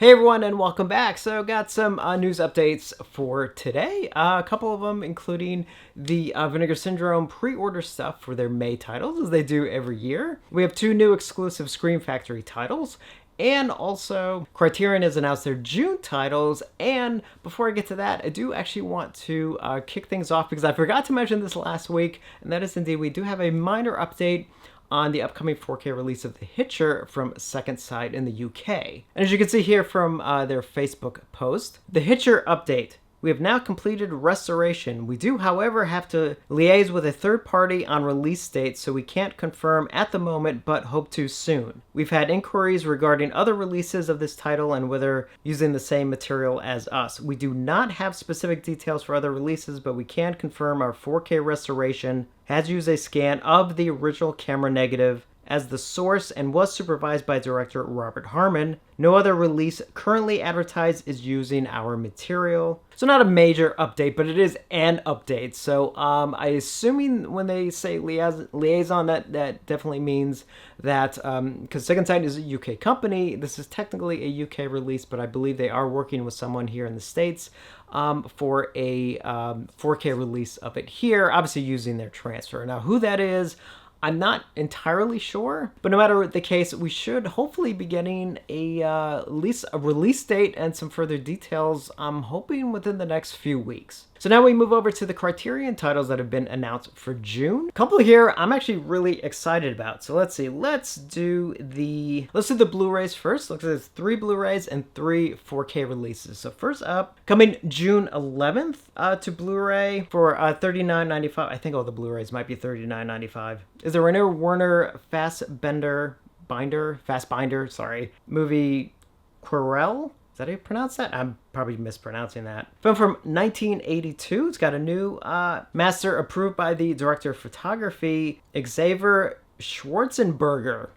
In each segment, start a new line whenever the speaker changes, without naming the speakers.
Hey everyone, and welcome back. So got some news updates for today. A couple of them including the Vinegar Syndrome pre-order stuff for their May titles, as they do every year. We have two new exclusive Scream Factory titles, and also Criterion has announced their June titles. And before I get to that, I do actually want to kick things off because I forgot to mention this last week, and that is indeed we do have a minor update on the upcoming 4K release of The Hitcher from Second Sight in the UK. And as you can see here from their Facebook post, The Hitcher update. We have now completed restoration. We do, however, have to liaise with a third party on release dates, so we can't confirm at the moment, but hope to soon. We've had inquiries regarding other releases of this title and whether using the same material as us. We do not have specific details for other releases, but we can confirm our 4K restoration has used a scan of the original camera negative as the source and was supervised by director Robert Harmon. No other release currently advertised is using our material. So not a major update, but it is an update. So I assuming when they say liaison, that definitely means that, because Second Sight is a UK company, this is technically a UK release, but I believe they are working with someone here in the States for a 4K release of it here, obviously using their transfer. Now, who that is, I'm not entirely sure, but no matter the case, we should hopefully be getting at least a release date and some further details, I'm hoping within the next few weeks. So now we move over to the Criterion titles that have been announced for June. A couple here I'm actually really excited about. So let's see, let's do the Blu-rays first. Looks like there's 3 Blu-rays and 3 4K releases. So first up, coming June 11th to Blu-ray for $39.95. I think all the Blu-rays might be $39.95. Is the Rainer Werner Fassbinder movie Querelle? Is that how you pronounce that? I'm probably mispronouncing that. Film from 1982. It's got a new master approved by the director of photography, Xavier Schwarzenberger.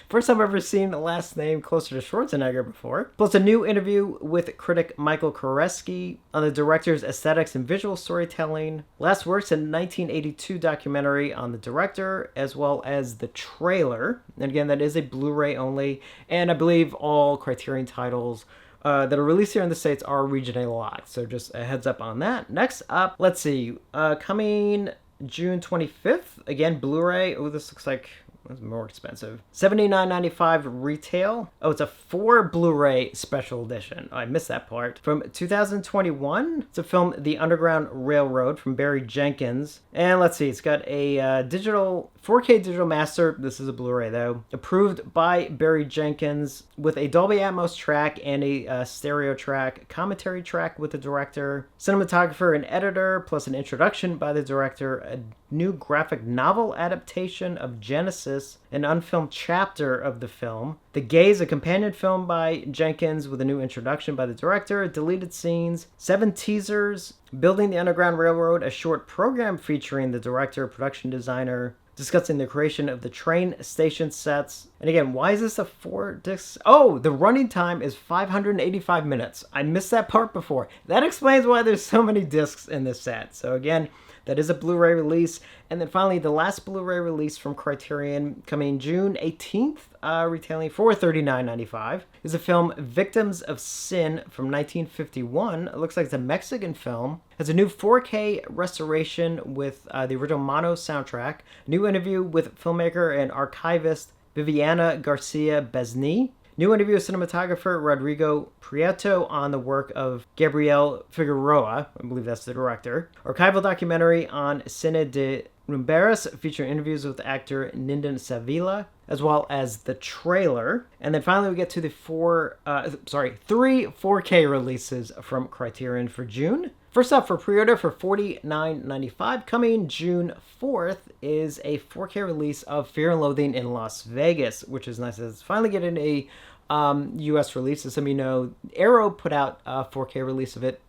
First time I've ever seen a last name closer to Schwarzenegger before. Plus a new interview with critic Michael Koreski on the director's aesthetics and visual storytelling. Last works, a 1982 documentary on the director, as well as the trailer. And again, that is a Blu-ray only. And I believe all Criterion titles that are released here in the States are regionally locked. So just a heads up on that. Next up, let's see, coming June 25th, again, Blu-ray. Oh, this looks like it's more expensive. $79.95 retail. Oh, it's a 4 Blu-ray special edition. Oh, I missed that part. From 2021, it's a film, The Underground Railroad, from Barry Jenkins. And let's see, it's got a 4K digital master. This is a Blu-ray though. Approved by Barry Jenkins with a Dolby Atmos track and a stereo track, commentary track with the director, cinematographer and editor, plus an introduction by the director, a new graphic novel adaptation of Genesis, an unfilmed chapter of the film, The Gaze, a companion film by Jenkins with a new introduction by the director, deleted scenes, 7 teasers, Building the Underground Railroad, a short program featuring the director, production designer, discussing the creation of the train station sets. And again, why is this a 4 disc? Oh, the running time is 585 minutes. I missed that part before. That explains why there's so many discs in this set. So again, that is a Blu-ray release. And then finally, the last Blu-ray release from Criterion, coming June 18th, retailing for $39.95, is the film Victims of Sin from 1951. It looks like it's a Mexican film. It has a new 4K restoration with the original mono soundtrack, new interview with filmmaker and archivist Viviana Garcia Besni, new interview with cinematographer Rodrigo Prieto on the work of Gabriel Figueroa, I believe that's the director, archival documentary on Cine de Rumberas featuring interviews with actor Ninden Savila, as well as the trailer. And then finally we get to the 3 4K releases from Criterion for June. First up, for pre-order for $49.95, coming June 4th, is a 4K release of Fear and Loathing in Las Vegas, which is nice. It's finally getting a US release. As some of you know, Arrow put out a 4K release of it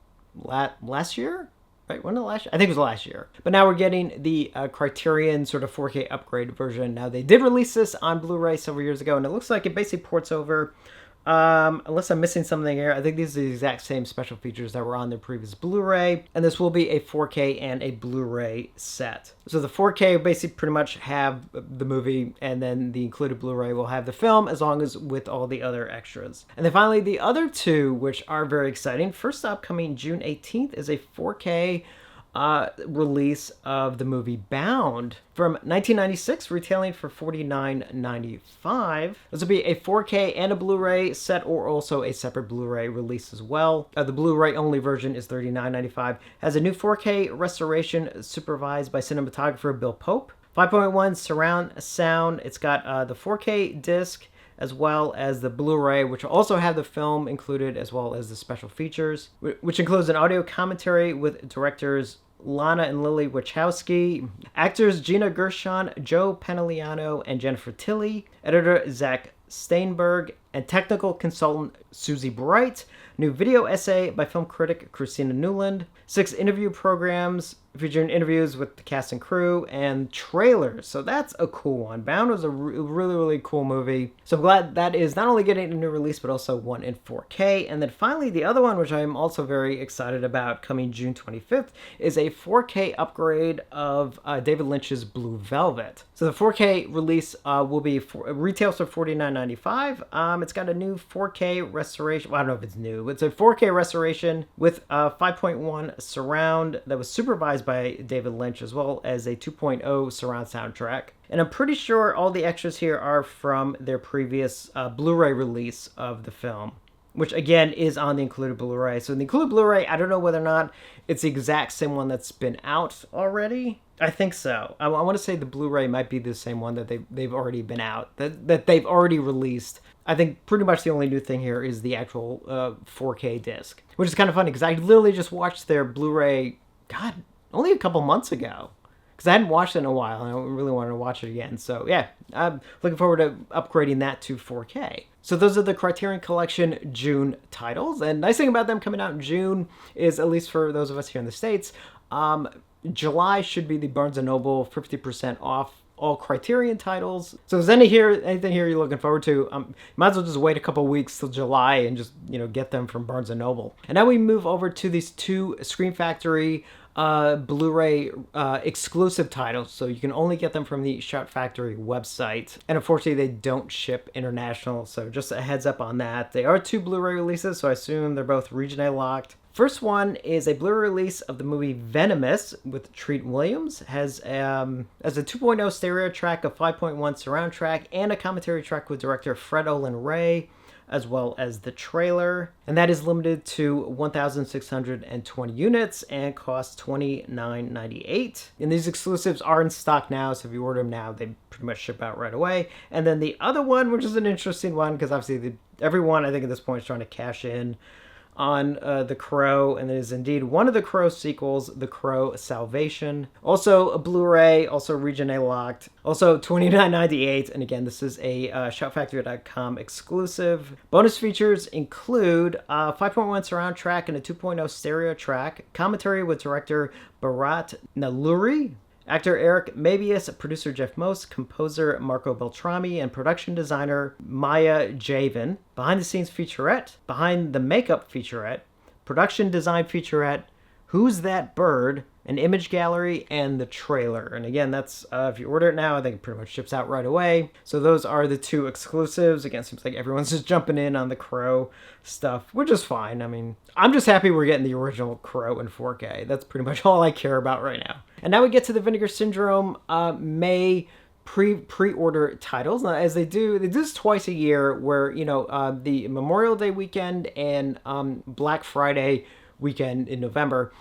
last year? Right, when did last year? I think it was last year. But now we're getting the Criterion sort of 4K upgrade version. Now, they did release this on Blu-ray several years ago, and it looks like it basically ports over Unless I'm missing something here, I think these are the exact same special features that were on their previous Blu-ray, and this will be a 4K and a Blu-ray set. So the 4K will basically pretty much have the movie, and then the included Blu-ray will have the film, as long as with all the other extras. And then finally, the other two, which are very exciting. First up, coming June 18th, is a 4K release of the movie Bound from 1996, retailing for $49.95. This will be a 4K and a Blu-ray set, or also a separate Blu-ray release as well. The Blu-ray only version is $39.95. Has a new 4K restoration supervised by cinematographer Bill Pope. 5.1 surround sound. It's got the 4K disc as well as the Blu-ray, which will also have the film included, as well as the special features, which includes an audio commentary with directors Lana and Lily Wachowski, actors Gina Gershon, Joe Pantoliano, and Jennifer Tilly, editor Zach Steinberg, and technical consultant Susie Bright. New video essay by film critic Christina Newland. 6 interview programs featuring interviews with the cast and crew, and trailers. So that's a cool one. Bound was a really, really cool movie. So I'm glad that is not only getting a new release, but also one in 4K. And then finally, the other one, which I'm also very excited about, coming June 25th, is a 4K upgrade of David Lynch's Blue Velvet. So the 4K release will be retails for $49.95. It's got a new 4K restoration. Well, I don't know if it's new. It's a 4K restoration with 5.1 surround that was supervised by David Lynch, as well as a 2.0 surround soundtrack. And I'm pretty sure all the extras here are from their previous Blu-ray release of the film, which again is on the included Blu-ray. So the included Blu-ray, I don't know whether or not it's the exact same one that's been out already. I think so. I want to say the Blu-ray might be the same one that they've already been out, that they've already released. I think pretty much the only new thing here is the actual 4K disc, which is kind of funny because I literally just watched their Blu-ray, only a couple months ago, because I hadn't watched it in a while and I really wanted to watch it again. So yeah, I'm looking forward to upgrading that to 4K. So those are the Criterion Collection June titles. And nice thing about them coming out in June is, at least for those of us here in the States, July should be the Barnes & Noble 50% off all Criterion titles. So if there's anything here you're looking forward to, might as well just wait a couple weeks till July and just, get them from Barnes & Noble. And now we move over to these 2 Scream Factory Blu-ray exclusive titles, so you can only get them from the Shout Factory website, and unfortunately they don't ship international, so just a heads up on that. They are 2 Blu-ray releases, so I assume they're both regionally locked. First one is a Blu-ray release of the movie Venomous with Treat Williams. Has a 2.0 stereo track, a 5.1 surround track, and a commentary track with director Fred Olen Ray, as well as the trailer. And that is limited to 1,620 units and costs $29.98. And these exclusives are in stock now, so if you order them now, they pretty much ship out right away. And then the other one, which is an interesting one, because obviously everyone, I think at this point, is trying to cash in on The Crow, and it is indeed one of the Crow sequels, The Crow Salvation. Also a Blu-ray, also region A locked, also $29.98, and again, this is a shoutfactory.com exclusive. Bonus features include a 5.1 surround track and a 2.0 stereo track, commentary with director Bharat Nalluri, actor Eric Mabius, producer Jeff Most, composer Marco Beltrami, and production designer Maya Javan. Behind-the-scenes featurette, behind-the-makeup featurette, production design featurette, Who's That Bird, an image gallery, and the trailer. And again, that's if you order it now, I think it pretty much ships out right away. So those are the 2 exclusives. Again, seems like everyone's just jumping in on the Crow stuff, which is fine. I mean, I'm just happy we're getting the original Crow in 4K. That's pretty much all I care about right now. And now we get to the Vinegar Syndrome May pre-order titles. Now, as they do this twice a year, where the Memorial Day weekend and Black Friday weekend in November,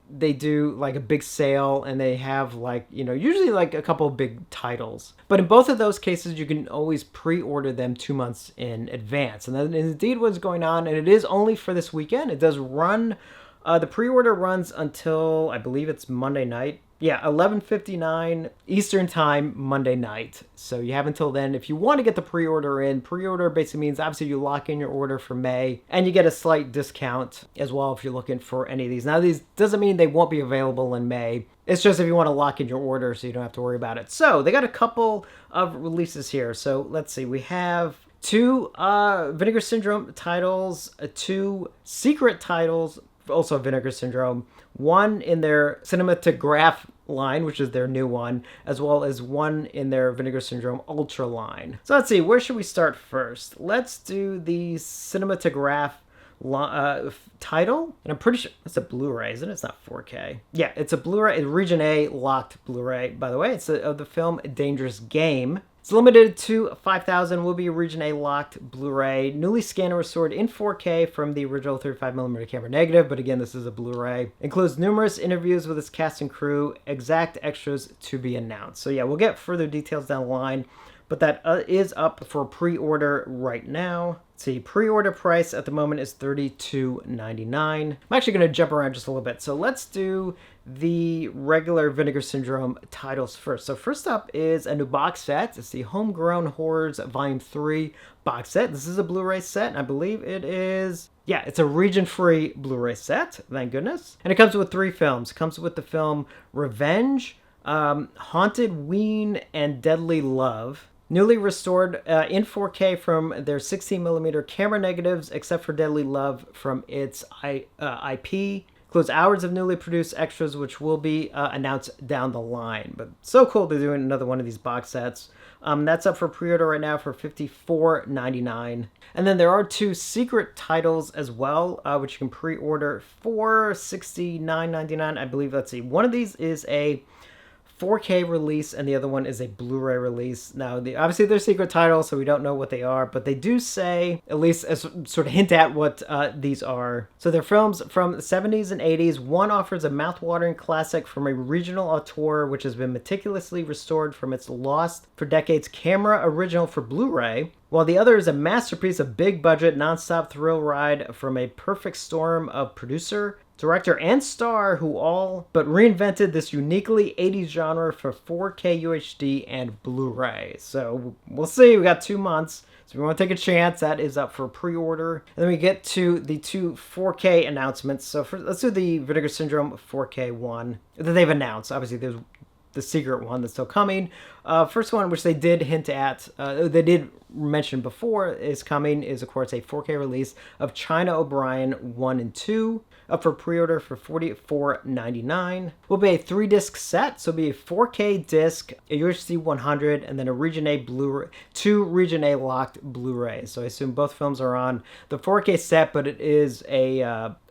they do like a big sale, and they have usually like a couple of big titles. But in both of those cases, you can always pre-order them 2 months in advance, and that is indeed what's going on. And it is only for this weekend. It does run. The pre-order runs until, I believe it's Monday night. Yeah, 11:59 Eastern Time, Monday night. So you have until then. If you want to get the pre-order in, pre-order basically means obviously you lock in your order for May, and you get a slight discount as well if you're looking for any of these. Now, these doesn't mean they won't be available in May. It's just if you want to lock in your order so you don't have to worry about it. So they got a couple of releases here. So let's see. We have 2 Vinegar Syndrome titles, 2 secret titles, also Vinegar Syndrome, 1 in their Cinematograph line, which is their new one, as well as 1 in their Vinegar Syndrome Ultra line. So let's see, where should we start first? Let's do the Cinematograph title, and I'm pretty sure it's a Blu-ray, isn't it? It's not 4K. Yeah, it's a Blu-ray, a Region A locked Blu-ray, by the way. It's of the film Dangerous Game. It's limited to 5,000, will be a Region A locked Blu-ray, newly scanned and restored in 4K from the original 35mm camera negative, but again, this is a Blu-ray. Includes numerous interviews with its cast and crew, exact extras to be announced. So yeah, we'll get further details down the line, but that is up for pre-order right now. Let's see, pre-order price at the moment is $32.99. I'm actually going to jump around just a little bit. So let's do the regular Vinegar Syndrome titles first. So first up is a new box set. It's the Homegrown Horrors Volume 3 box set. This is a Blu-ray set, and I believe it is... yeah, it's a region-free Blu-ray set, thank goodness. And it comes with 3 films. It comes with the film Revenge, Haunted Ween, and Deadly Love. Newly restored in 4K from their 16mm camera negatives, except for Deadly Love from its IP. Includes hours of newly produced extras, which will be announced down the line. But so cool they're doing another one of these box sets. That's up for pre-order right now for $54.99. And then there are 2 secret titles as well, which you can pre-order for $69.99. I believe, let's see, one of these is a 4K release, and the other one is a Blu-ray release. Now, obviously they're secret titles, so we don't know what they are, but they do say, at least as sort of hint at what these are. So they're films from the 70s and 80s. One offers a mouth-watering classic from a regional auteur, which has been meticulously restored from its lost for decades camera original for Blu-ray, while the other is a masterpiece of big-budget, non-stop thrill ride from a perfect storm of producer, director, and star who all but reinvented this uniquely 80s genre for 4K UHD and Blu-ray. So we'll see. We got 2 months. So if you want to take a chance, that is up for pre-order. And then we get to the 2 4K announcements. So let's do the Vinegar Syndrome 4K one that they've announced. Obviously, there's the secret one that's still coming. First one, which they did hint at, they did mention before is coming, is of course a 4K release of China O'Brien 1 and 2, up for pre-order for $44.99. Will be a 3-disc set, so it'll be a 4K disc, a UHD 100, and then a Region A Blu-ray, 2 Region A locked Blu-rays. So I assume both films are on the 4K set, but it is a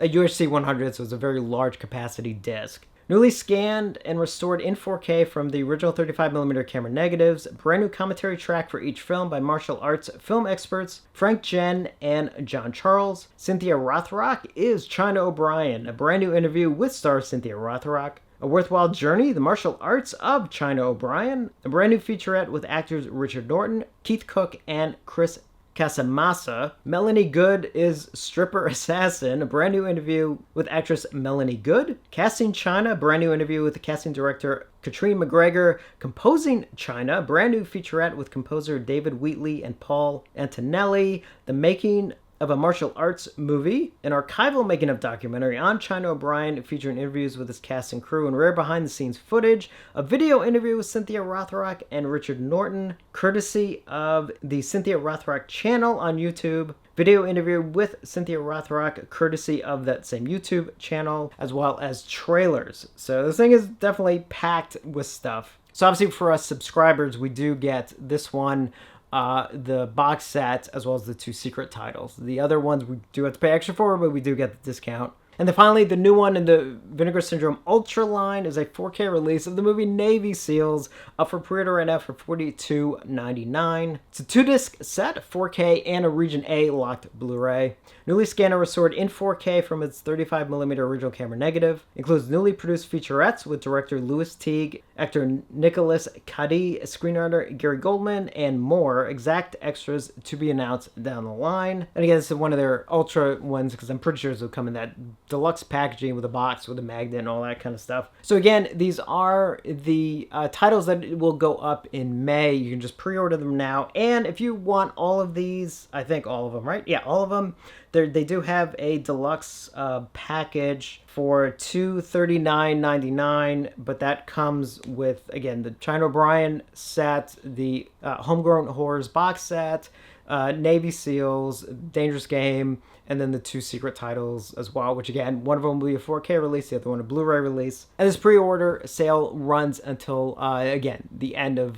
UHD 100, so it's a very large capacity disc. Newly scanned and restored in 4K from the original 35mm camera negatives, brand new commentary track for each film by martial arts film experts Frank Jen and John Charles. Cynthia Rothrock is China O'Brien, a brand new interview with star Cynthia Rothrock. A Worthwhile Journey, the martial arts of China O'Brien, a brand new featurette with actors Richard Norton, Keith Cook, and Chris Casamassa. Melanie Good is Stripper Assassin, a brand new interview with actress Melanie Good. Casting China, a brand new interview with the casting director Katrine McGregor. Composing China, a brand new featurette with composer David Wheatley and Paul Antonelli. The Making of a Martial Arts Movie, an archival making of documentary on China O'Brien featuring interviews with his cast and crew and rare behind-the-scenes footage, a video interview with Cynthia Rothrock and Richard Norton, courtesy of the Cynthia Rothrock channel on YouTube, video interview with Cynthia Rothrock, courtesy of that same YouTube channel, as well as trailers. So this thing is definitely packed with stuff. So obviously for us subscribers, we do get this one, the box set, as well as the 2 secret titles. The other ones we do have to pay extra for, but we do get the discount. And then finally, the new one in the Vinegar Syndrome Ultra line is a 4K release of the movie Navy SEALs, up for pre-order right now for $42.99. It's a 2-disc set, 4K, and a Region A locked Blu-ray. Newly scanned and restored in 4K from its 35mm original camera negative. Includes newly produced featurettes with director Louis Teague, actor Nicholas Cady, screenwriter Gary Goldman, and more. Exact extras to be announced down the line. And again, this is one of their Ultra ones, because I'm pretty sure this will come in that deluxe packaging with a box with a magnet and all that kind of stuff. So again, these are the titles that will go up in May. You can just pre-order them now. And if you want all of these, I think all of them, right? Yeah, all of them. They do have a deluxe package for $239.99, but that comes with, again, the China O'Brien set, the Homegrown Horrors box set, Navy SEALs, Dangerous Game, and then the 2 secret titles as well, which again, one of them will be a 4K release, the other one a Blu-ray release. And this pre-order sale runs until, again, the end of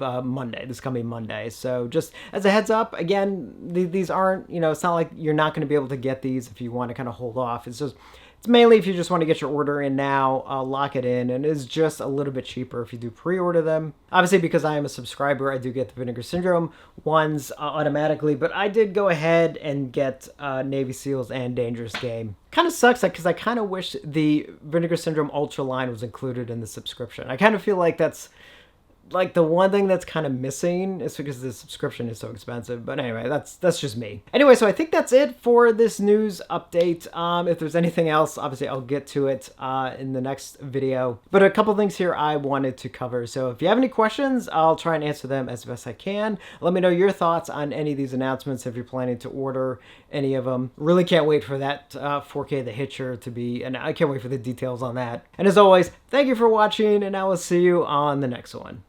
this coming Monday. So just as a heads up, again, these aren't, it's not like you're not going to be able to get these if you want to kind of hold off. It's mainly if you just want to get your order in now, lock it in, and it's just a little bit cheaper if you do pre-order them. Obviously, because I am a subscriber, I do get the Vinegar Syndrome ones automatically, but I did go ahead and get Navy SEALs and Dangerous Game. Kind of sucks because I kind of wish the Vinegar Syndrome Ultra line was included in the subscription. I kind of feel like that's like the one thing that's kind of missing is because the subscription is so expensive. But anyway, that's just me. Anyway, so I think that's it for this news update. If there's anything else, obviously I'll get to it in the next video. But a couple things here I wanted to cover. So if you have any questions, I'll try and answer them as best I can. Let me know your thoughts on any of these announcements if you're planning to order any of them. Really can't wait for that 4K The Hitcher to be, and I can't wait for the details on that. And as always, thank you for watching, and I will see you on the next one.